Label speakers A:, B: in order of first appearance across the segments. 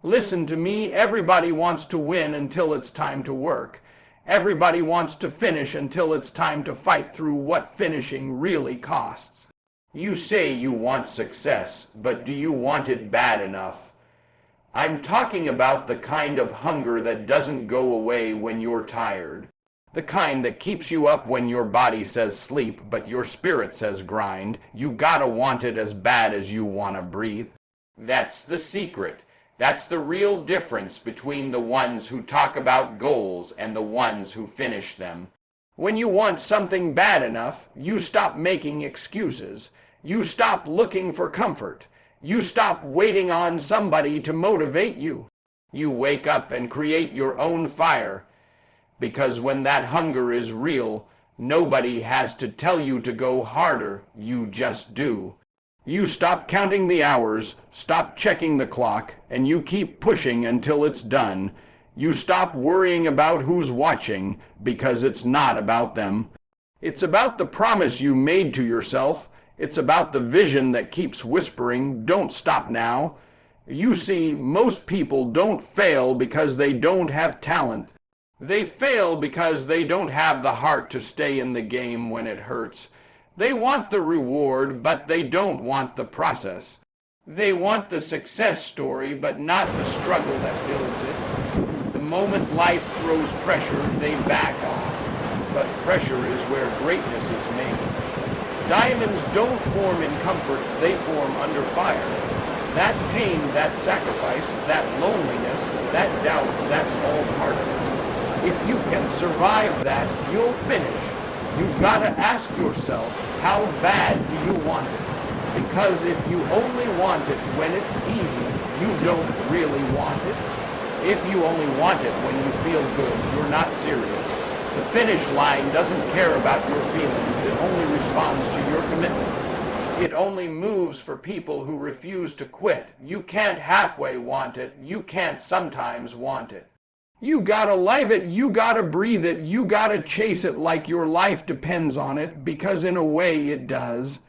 A: Listen to me, everybody wants to win until it's time to work. Everybody wants to finish until it's time to fight through what finishing really costs. You say you want success, but do you want it bad enough? I'm talking about the kind of hunger that doesn't go away when you're tired. The kind that keeps you up when your body says sleep, but your spirit says grind. You gotta want it as bad as you wanna breathe. That's the secret. That's the real difference between the ones who talk about goals and the ones who finish them. When you want something bad enough, you stop making excuses. You stop looking for comfort. You stop waiting on somebody to motivate you. You wake up and create your own fire. Because when that hunger is real, nobody has to tell you to go harder. You just do. You stop counting the hours, stop checking the clock, and you keep pushing until it's done. You stop worrying about who's watching, because it's not about them. It's about the promise you made to yourself. It's about the vision that keeps whispering, "Don't stop now." You see, most people don't fail because they don't have talent. They fail because they don't have the heart to stay in the game when it hurts. They want the reward, but they don't want the process. They want the success story, but not the struggle that builds it. The moment life throws pressure, they back off. But pressure is where greatness is made. Diamonds don't form in comfort, they form under fire. That pain, that sacrifice, that loneliness, that doubt, that's all part of it. If you can survive that, you'll finish. You've got to ask yourself, how bad do you want it? Because if you only want it when it's easy, you don't really want it. If you only want it when you feel good, you're not serious. The finish line doesn't care about your feelings. It only responds to your commitment. It only moves for people who refuse to quit. You can't halfway want it. You can't sometimes want it. You gotta live it, you gotta breathe it, you gotta chase it like your life depends on it, because in a way it does.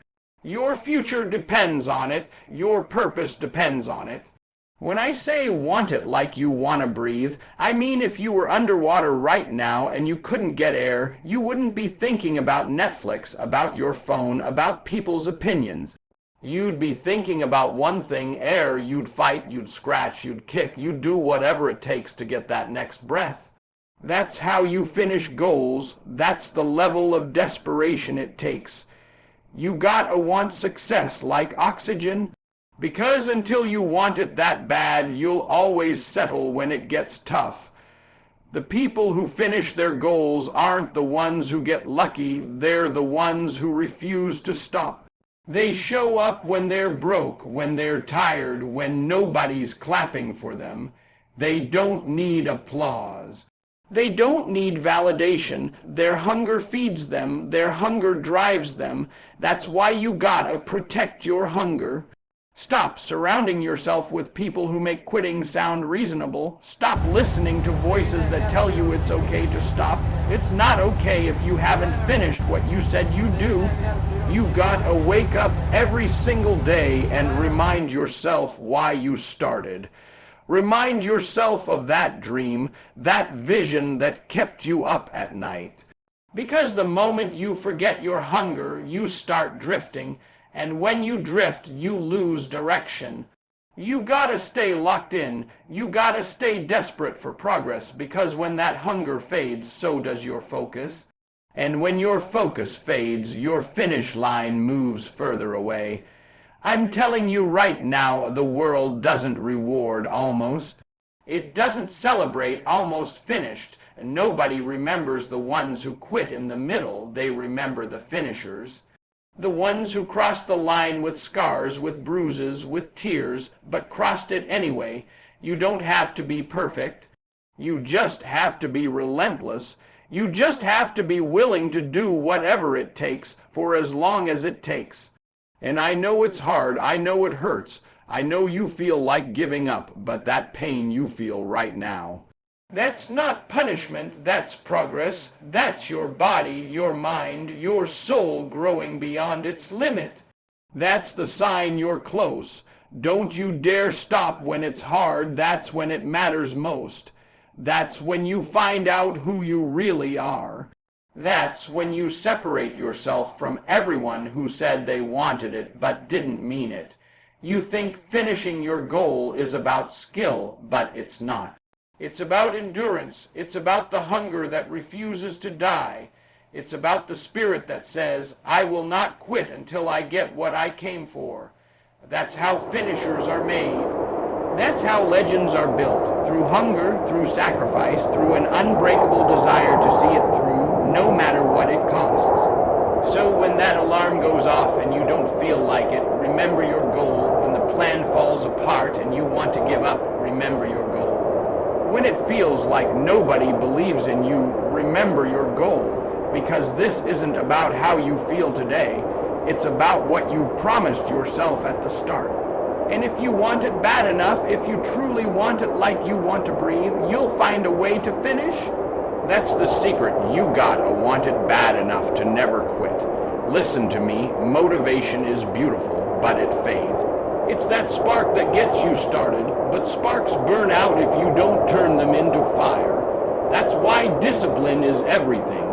A: Your future depends on it, your purpose depends on it. When I say want it like you wanna breathe, I mean if you were underwater right now and you couldn't get air, you wouldn't be thinking about Netflix, about your phone, about people's opinions. You'd be thinking about one thing, air. You'd fight, you'd scratch, you'd kick, you'd do whatever it takes to get that next breath. That's how you finish goals. That's the level of desperation it takes. You gotta want success like oxygen, because until you want it that bad, you'll always settle when it gets tough. The people who finish their goals aren't the ones who get lucky, they're the ones who refuse to stop. They show up when they're broke, when they're tired, when nobody's clapping for them. They don't need applause. They don't need validation. Their hunger feeds them. Their hunger drives them. That's why you gotta protect your hunger. Stop surrounding yourself with people who make quitting sound reasonable. Stop listening to voices that tell you it's okay to stop. It's not okay if you haven't finished what you said you'd do. You gotta wake up every single day and remind yourself why you started. Remind yourself of that dream, that vision that kept you up at night. Because the moment you forget your hunger, you start drifting, and when you drift, you lose direction. You gotta stay locked in. You gotta stay desperate for progress, because when that hunger fades, so does your focus. And when your focus fades, your finish line moves further away. I'm telling you right now, the world doesn't reward almost. It doesn't celebrate almost finished. Nobody remembers the ones who quit in the middle. They remember the finishers. The ones who crossed the line with scars, with bruises, with tears, but crossed it anyway. You don't have to be perfect. You just have to be relentless. You just have to be willing to do whatever it takes for as long as it takes. And I know it's hard. I know it hurts. I know you feel like giving up, but that pain you feel right now, that's not punishment, that's progress. That's your body, your mind, your soul growing beyond its limit. That's the sign you're close. Don't you dare stop when it's hard. That's when it matters most. That's when you find out who you really are. That's when you separate yourself from everyone who said they wanted it but didn't mean it. You think finishing your goal is about skill, but it's not. It's about endurance. It's about the hunger that refuses to die. It's about the spirit that says, I will not quit until I get what I came for. That's how finishers are made. That's how legends are built, through hunger, through sacrifice, through an unbreakable desire to see it through, no matter what it costs. So when that alarm goes off and you don't feel like it, remember your goal. When the plan falls apart and you want to give up, remember your goal. When it feels like nobody believes in you, remember your goal. Because this isn't about how you feel today. It's about what you promised yourself at the start. And if you want it bad enough, if you truly want it like you want to breathe, you'll find a way to finish. That's the secret. You gotta want it bad enough to never quit. Listen to me, motivation is beautiful, but it fades. It's that spark that gets you started, but sparks burn out if you don't turn them into fire. That's why discipline is everything.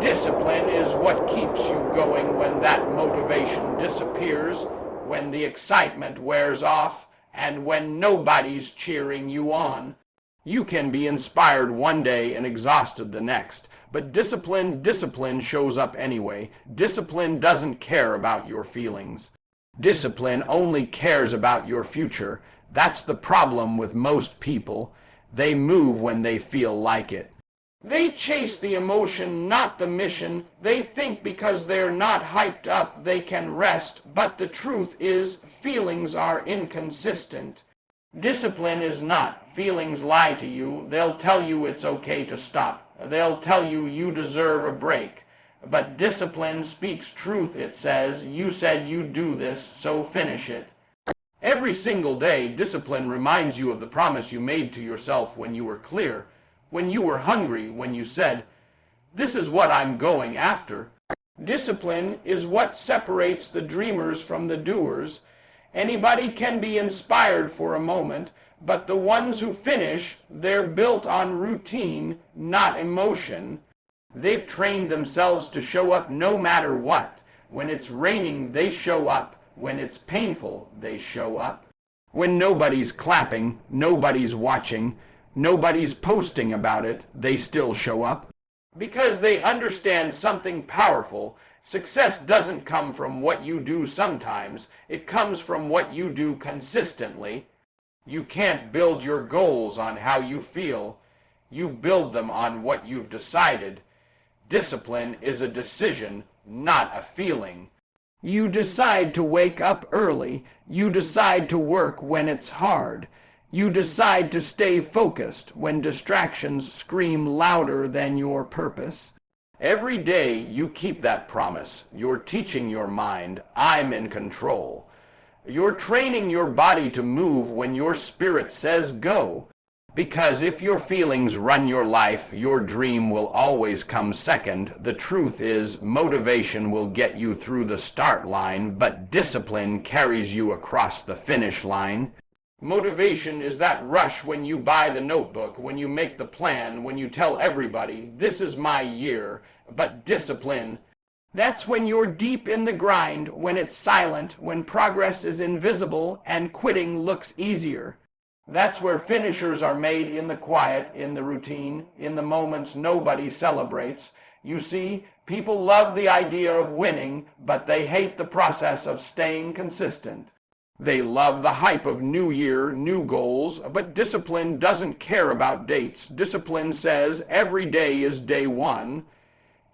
A: Discipline is what keeps you going when that motivation disappears, when the excitement wears off, and when nobody's cheering you on. You can be inspired one day and exhausted the next, but discipline shows up anyway. Discipline doesn't care about your feelings. Discipline only cares about your future. That's the problem with most people. They move when they feel like it. They chase the emotion, not the mission. They think because they're not hyped up, they can rest. But the truth is, feelings are inconsistent. Discipline is not. Feelings lie to you. They'll tell you it's okay to stop. They'll tell you you deserve a break. But discipline speaks truth. It says, you said you'd do this, so finish it. Every single day, discipline reminds you of the promise you made to yourself when you were clear. When you were hungry, when you said, this is what I'm going after. Discipline is what separates the dreamers from the doers. Anybody can be inspired for a moment, but the ones who finish, they're built on routine, not emotion. They've trained themselves to show up no matter what. When it's raining, they show up. When it's painful, they show up. When nobody's clapping, nobody's watching, nobody's posting about it, they still show up. Because they understand something powerful. Success doesn't come from what you do sometimes. It comes from what you do consistently. You can't build your goals on how you feel. You build them on what you've decided. Discipline is a decision, not a feeling. You decide to wake up early. You decide to work when it's hard. You decide to stay focused when distractions scream louder than your purpose. Every day you keep that promise. You're teaching your mind, I'm in control. You're training your body to move when your spirit says go. Because if your feelings run your life, your dream will always come second. The truth is, motivation will get you through the start line, but discipline carries you across the finish line. Motivation is that rush when you buy the notebook, when you make the plan, when you tell everybody, this is my year. But discipline, that's when you're deep in the grind, when it's silent, when progress is invisible and quitting looks easier. That's where finishers are made, in the quiet, in the routine, in the moments nobody celebrates. You see, people love the idea of winning, but they hate the process of staying consistent. They love the hype of new year, new goals, but discipline doesn't care about dates. Discipline says every day is day one.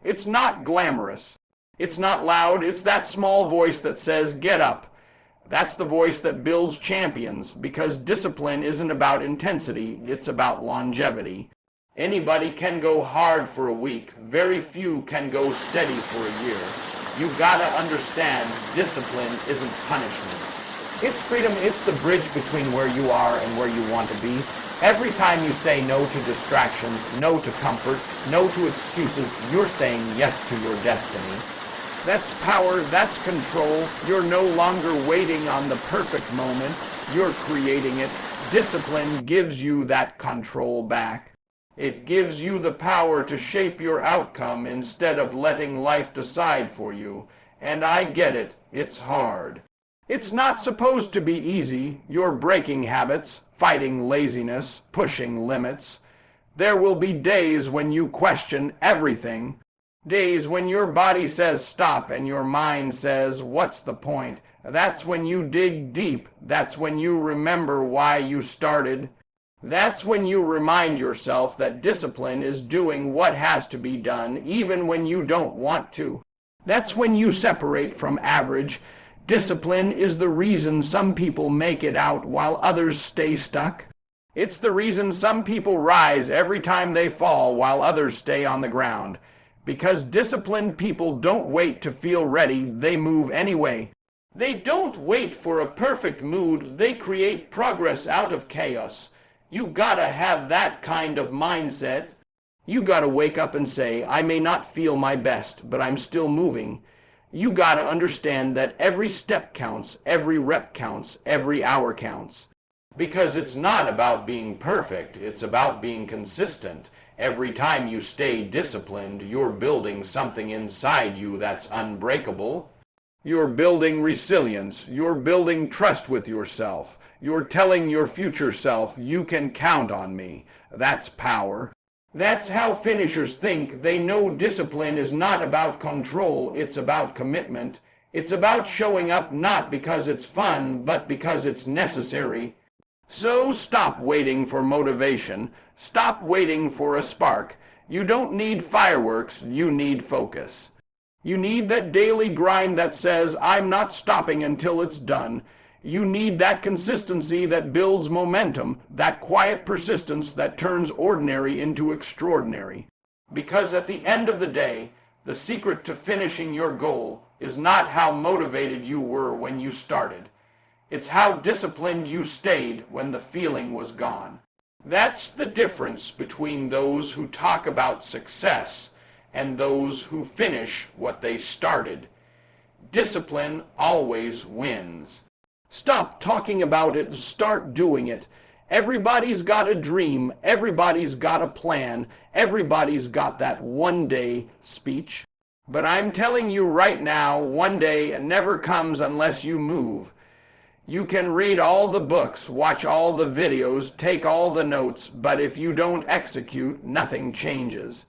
A: It's not glamorous. It's not loud. It's that small voice that says, get up. That's the voice that builds champions, because discipline isn't about intensity. It's about longevity. Anybody can go hard for a week. Very few can go steady for a year. You gotta understand, discipline isn't punishment. It's freedom. It's the bridge between where you are and where you want to be. Every time you say no to distractions, no to comfort, no to excuses, you're saying yes to your destiny. That's power, that's control. You're no longer waiting on the perfect moment. You're creating it. Discipline gives you that control back. It gives you the power to shape your outcome instead of letting life decide for you. And I get it. It's hard. It's not supposed to be easy. You're breaking habits, fighting laziness, pushing limits. There will be days when you question everything. Days when your body says stop and your mind says, what's the point? That's when you dig deep. That's when you remember why you started. That's when you remind yourself that discipline is doing what has to be done, even when you don't want to. That's when you separate from average. Discipline is the reason some people make it out while others stay stuck. It's the reason some people rise every time they fall while others stay on the ground. Because disciplined people don't wait to feel ready, they move anyway. They don't wait for a perfect mood, they create progress out of chaos. You gotta have that kind of mindset. You gotta wake up and say, I may not feel my best, but I'm still moving. You gotta understand that every step counts, every rep counts, every hour counts. Because it's not about being perfect, it's about being consistent. Every time you stay disciplined, you're building something inside you that's unbreakable. You're building resilience. You're building trust with yourself. You're telling your future self, you can count on me. That's power. That's how finishers think. They know discipline is not about control, it's about commitment. It's about showing up not because it's fun, but because it's necessary. So stop waiting for motivation. Stop waiting for a spark. You don't need fireworks, you need focus. You need that daily grind that says, I'm not stopping until it's done. You need that consistency that builds momentum, that quiet persistence that turns ordinary into extraordinary. Because at the end of the day, the secret to finishing your goal is not how motivated you were when you started. It's how disciplined you stayed when the feeling was gone. That's the difference between those who talk about success and those who finish what they started. Discipline always wins. Stop talking about it and start doing it. Everybody's got a dream. Everybody's got a plan. Everybody's got that one day speech. But I'm telling you right now, one day never comes unless you move. You can read all the books, watch all the videos, take all the notes, but if you don't execute, nothing changes.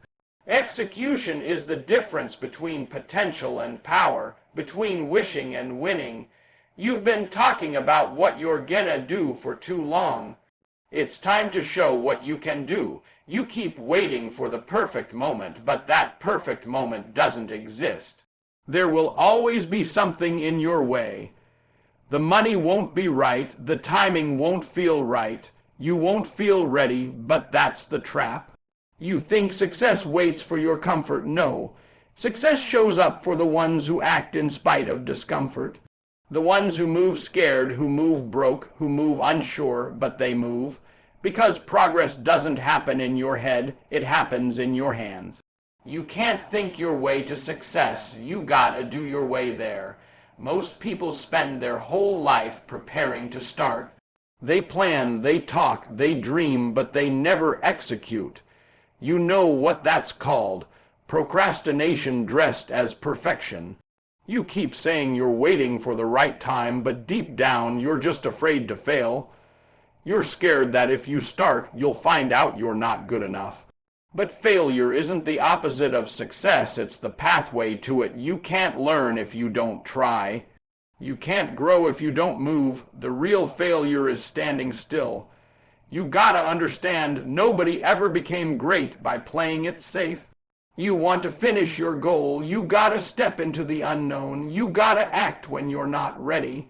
A: Execution is the difference between potential and power, between wishing and winning. You've been talking about what you're gonna do for too long. It's time to show what you can do. You keep waiting for the perfect moment, but that perfect moment doesn't exist. There will always be something in your way. The money won't be right, the timing won't feel right, you won't feel ready, but that's the trap. You think success waits for your comfort. No. Success shows up for the ones who act in spite of discomfort. The ones who move scared, who move broke, who move unsure, but they move. Because progress doesn't happen in your head, it happens in your hands. You can't think your way to success, you gotta do your way there. Most people spend their whole life preparing to start. They plan, they talk, they dream, but they never execute. You know what that's called. Procrastination dressed as perfection. You keep saying you're waiting for the right time, but deep down you're just afraid to fail. You're scared that if you start, you'll find out you're not good enough. But failure isn't the opposite of success, it's the pathway to it. You can't learn if you don't try. You can't grow if you don't move. The real failure is standing still. You gotta understand, nobody ever became great by playing it safe. You want to finish your goal, you gotta step into the unknown. You gotta act when you're not ready.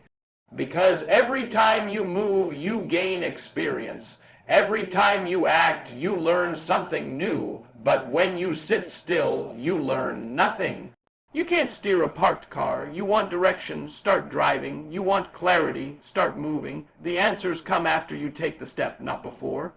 A: Because every time you move, you gain experience. Every time you act, you learn something new. But when you sit still, you learn nothing. You can't steer a parked car. You want direction, start driving. You want clarity, start moving. The answers come after you take the step, not before.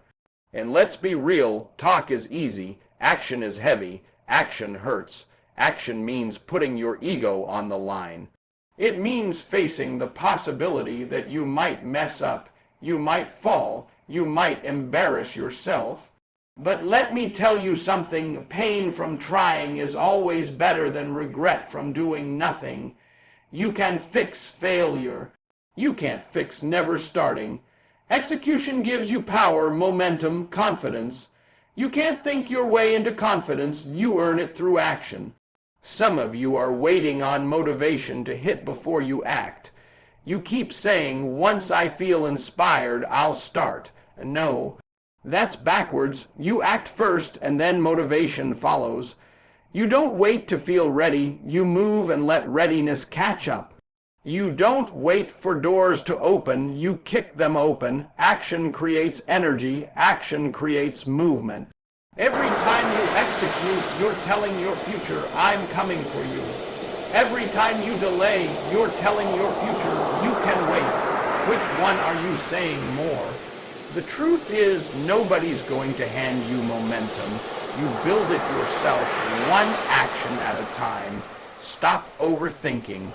A: And let's be real, talk is easy, action is heavy, action hurts. Action means putting your ego on the line. It means facing the possibility that you might mess up, you might fall, you might embarrass yourself. But let me tell you something, pain from trying is always better than regret from doing nothing. You can fix failure. You can't fix never starting. Execution gives you power, momentum, confidence. You can't think your way into confidence, you earn it through action. Some of you are waiting on motivation to hit before you act. You keep saying, once I feel inspired, I'll start. No, that's backwards. You act first and then motivation follows. You don't wait to feel ready, you move and let readiness catch up. You don't wait for doors to open, you kick them open. Action creates energy, action creates movement. Every time you execute, you're telling your future, I'm coming for you. Every time you delay, you're telling your future, you can wait. Which one are you saying more? The truth is, nobody's going to hand you momentum. You build it yourself, one action at a time. Stop overthinking.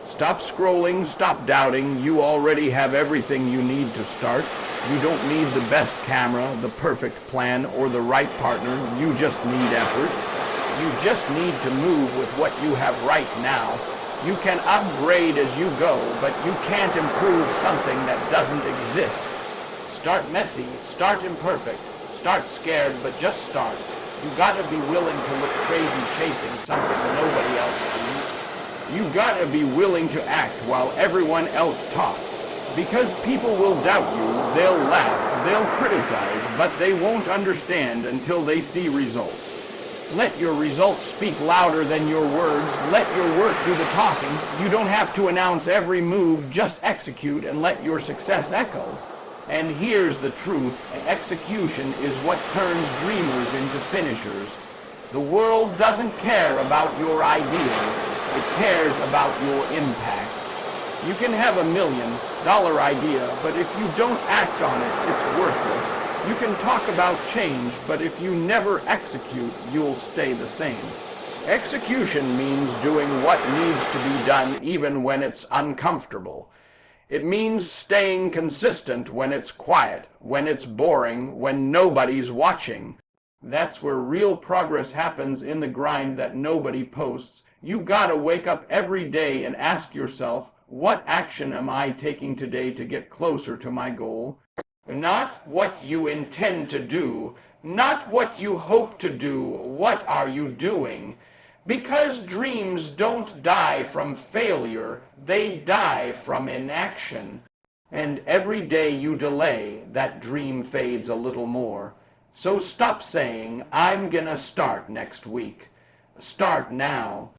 A: Stop scrolling, stop doubting. You already have everything you need to start. You don't need the best camera, the perfect plan, or the right partner. You just need effort. You just need to move with what you have right now. You can upgrade as you go, but you can't improve something that doesn't exist. Start messy, start imperfect, start scared, but just start. You gotta be willing to look crazy chasing something nobody else sees. You gotta be willing to act while everyone else talks. Because people will doubt you, they'll laugh, they'll criticize, but they won't understand until they see results. Let your results speak louder than your words. Let your work do the talking. You don't have to announce every move, just execute and let your success echo. And here's the truth, execution is what turns dreamers into finishers. The world doesn't care about your ideas, it cares about your impact. You can have $1 million idea, but if you don't act on it, it's worthless. You can talk about change, but if you never execute, you'll stay the same. Execution means doing what needs to be done even when it's uncomfortable. It means staying consistent when it's quiet, when it's boring, when nobody's watching. That's where real progress happens, in the grind that nobody posts. You gotta wake up every day and ask yourself, what action am I taking today to get closer to my goal? Not what you intend to do, not what you hope to do, what are you doing? Because dreams don't die from failure, they die from inaction. And every day you delay, that dream fades a little more. So stop saying, I'm gonna start next week. Start now.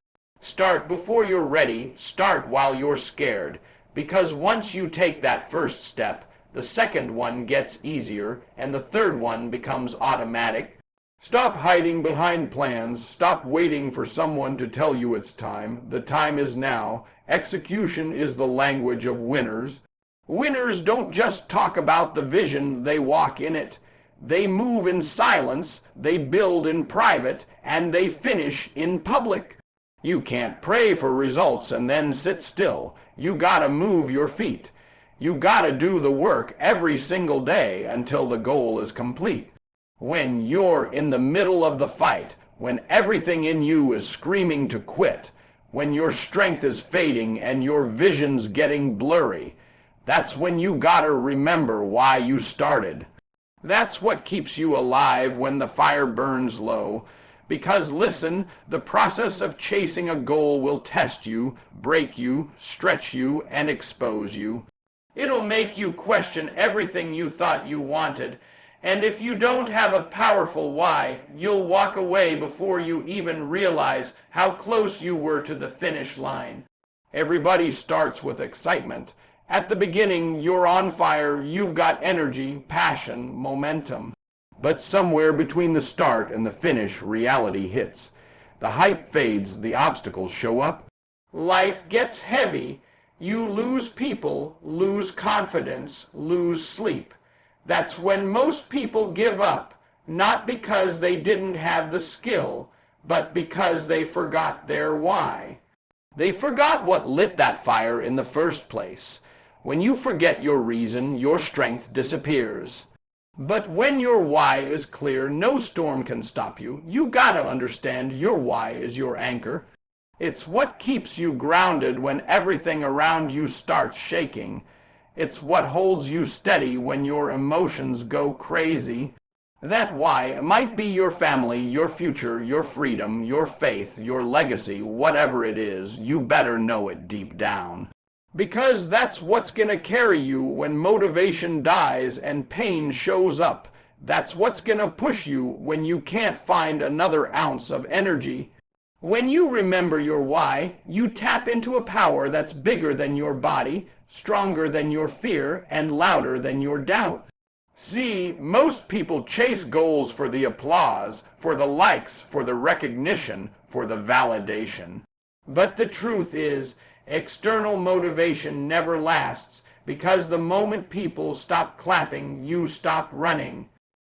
A: Start before you're ready, start while you're scared. Because once you take that first step, the second one gets easier, and the third one becomes automatic. Stop hiding behind plans. Stop waiting for someone to tell you it's time. The time is now. Execution is the language of winners. Winners don't just talk about the vision, they walk in it. They move in silence, they build in private, and they finish in public. You can't pray for results and then sit still. You gotta move your feet. You gotta do the work every single day until the goal is complete. When you're in the middle of the fight, when everything in you is screaming to quit, when your strength is fading and your vision's getting blurry, that's when you gotta remember why you started. That's what keeps you alive when the fire burns low. Because listen, the process of chasing a goal will test you, break you, stretch you, and expose you. It'll make you question everything you thought you wanted. And if you don't have a powerful why, you'll walk away before you even realize how close you were to the finish line. Everybody starts with excitement. At the beginning, you're on fire, you've got energy, passion, momentum. But somewhere between the start and the finish, reality hits. The hype fades, the obstacles show up. Life gets heavy. You lose people, lose confidence, lose sleep. That's when most people give up, not because they didn't have the skill, but because they forgot their why. They forgot what lit that fire in the first place. When you forget your reason, your strength disappears. But when your why is clear, no storm can stop you. You gotta understand your why is your anchor. It's what keeps you grounded when everything around you starts shaking. It's what holds you steady when your emotions go crazy. That why might be your family, your future, your freedom, your faith, your legacy, whatever it is, you better know it deep down. Because that's what's gonna carry you when motivation dies and pain shows up. That's what's gonna push you when you can't find another ounce of energy. When you remember your why, you tap into a power that's bigger than your body, stronger than your fear, and louder than your doubt. See, most people chase goals for the applause, for the likes, for the recognition, for the validation. But the truth is, external motivation never lasts, because the moment people stop clapping, you stop running.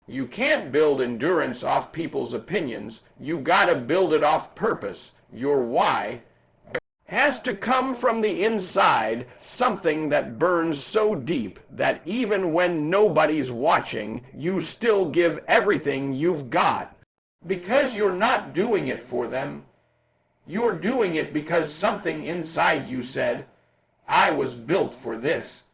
A: You can't build endurance off people's opinions. You gotta build it off purpose. Your why has to come from the inside, something that burns so deep that even when nobody's watching, you still give everything you've got. Because you're not doing it for them. You're doing it because something inside you said, I was built for this.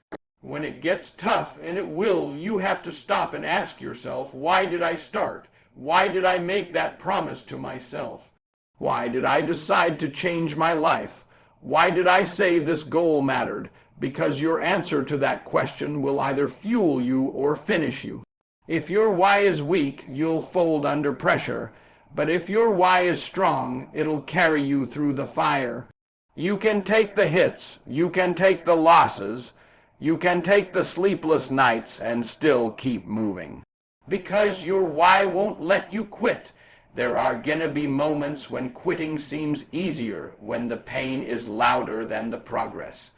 A: When it gets tough, and it will, you have to stop and ask yourself, why did I start? Why did I make that promise to myself? Why did I decide to change my life? Why did I say this goal mattered? Because your answer to that question will either fuel you or finish you. If your why is weak, you'll fold under pressure. But if your why is strong, it'll carry you through the fire. You can take the hits, you can take the losses, you can take the sleepless nights and still keep moving. Because your why won't let you quit. There are gonna be moments when quitting seems easier, when the pain is louder than the progress.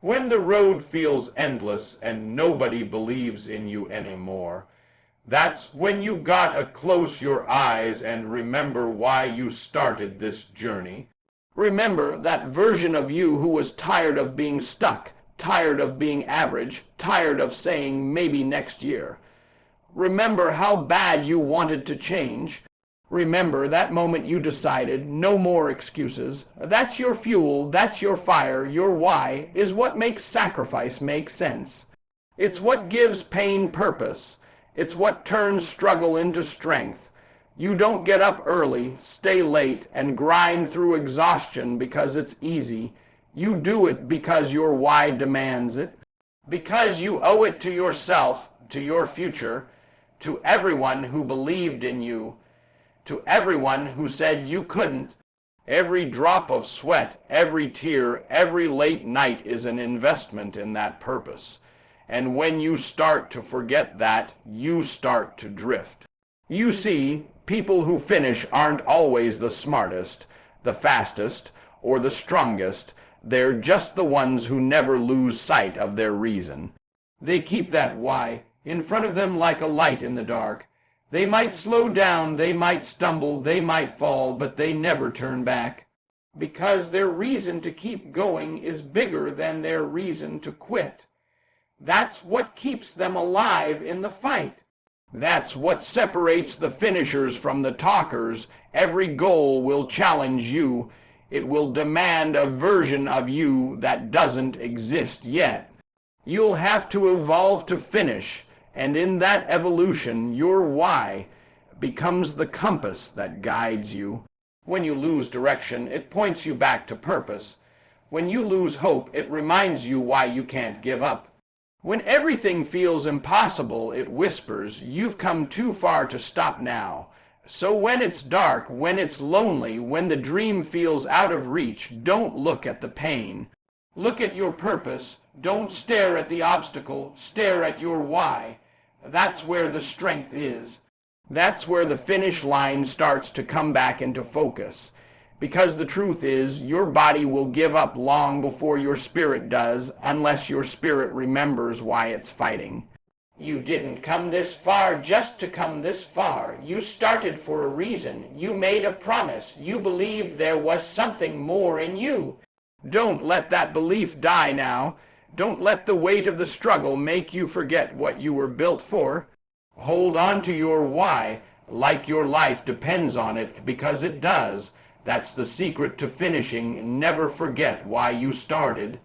A: When the road feels endless and nobody believes in you anymore. That's when you gotta close your eyes and remember why you started this journey. Remember that version of you who was tired of being stuck, tired of being average, tired of saying maybe next year. Remember how bad you wanted to change. Remember that moment you decided, no more excuses. That's your fuel, that's your fire, your why is what makes sacrifice make sense. It's what gives pain purpose. It's what turns struggle into strength. You don't get up early, stay late, and grind through exhaustion because it's easy. You do it because your why demands it. Because you owe it to yourself, to your future, to everyone who believed in you, to everyone who said you couldn't. Every drop of sweat, every tear, every late night is an investment in that purpose. And when you start to forget that, you start to drift. You see, people who finish aren't always the smartest, the fastest, or the strongest. They're just the ones who never lose sight of their reason. They keep that why in front of them like a light in the dark. They might slow down, they might stumble, they might fall, but they never turn back. Because their reason to keep going is bigger than their reason to quit. That's what keeps them alive in the fight. That's what separates the finishers from the talkers. Every goal will challenge you. It will demand a version of you that doesn't exist yet. You'll have to evolve to finish, and in that evolution, your why becomes the compass that guides you. When you lose direction, it points you back to purpose. When you lose hope, it reminds you why you can't give up. When everything feels impossible, it whispers, you've come too far to stop now. So when it's dark, when it's lonely, when the dream feels out of reach, don't look at the pain. Look at your purpose. Don't stare at the obstacle. Stare at your why. That's where the strength is. That's where the finish line starts to come back into focus. Because the truth is, your body will give up long before your spirit does, unless your spirit remembers why it's fighting. You didn't come this far just to come this far. You started for a reason. You made a promise. You believed there was something more in you. Don't let that belief die now. Don't let the weight of the struggle make you forget what you were built for. Hold on to your why, like your life depends on it, because it does. That's the secret to finishing. Never forget why you started.